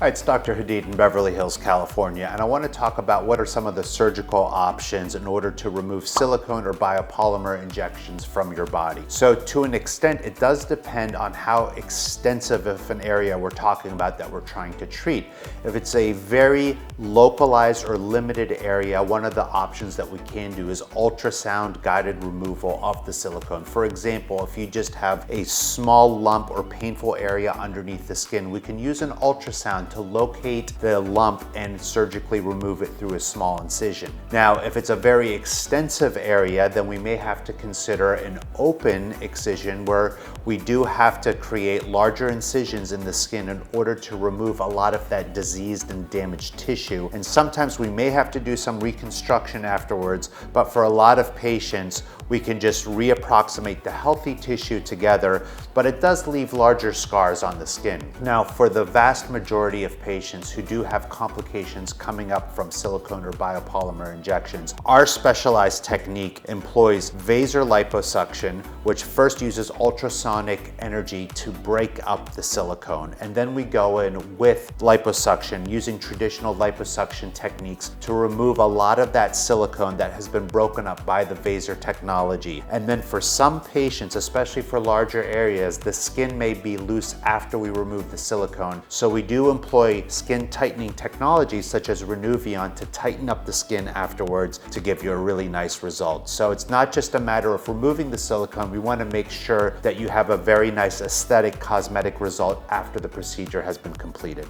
Hi, it's Dr. Hadid in Beverly Hills, California, and I want to talk about what are some of the surgical options in order to remove silicone or biopolymer injections from your body. So to an extent, it does depend on how extensive of an area we're talking about that we're trying to treat. If it's a very localized or limited area, one of the options that we can do is ultrasound-guided removal of the silicone. For example, if you just have a small lump or painful area underneath the skin, we can use an ultrasound to locate the lump and surgically remove it through a small incision. Now, if it's a very extensive area, then we may have to consider an open excision where we do have to create larger incisions in the skin in order to remove a lot of that diseased and damaged tissue. And sometimes we may have to do some reconstruction afterwards, but for a lot of patients, we can just reapproximate the healthy tissue together, but it does leave larger scars on the skin. Now, for the vast majority of patients who do have complications coming up from silicone or biopolymer injections, our specialized technique employs Vaser liposuction, which first uses ultrasonic energy to break up the silicone. And then we go in with liposuction using traditional liposuction techniques to remove a lot of that silicone that has been broken up by the Vaser technology. And then for some patients, especially for larger areas, the skin may be loose after we remove the silicone. So we do employ skin tightening technologies such as Renuvion to tighten up the skin afterwards to give you a really nice result. So it's not just a matter of removing the silicone, we want to make sure that you have a very nice aesthetic cosmetic result after the procedure has been completed.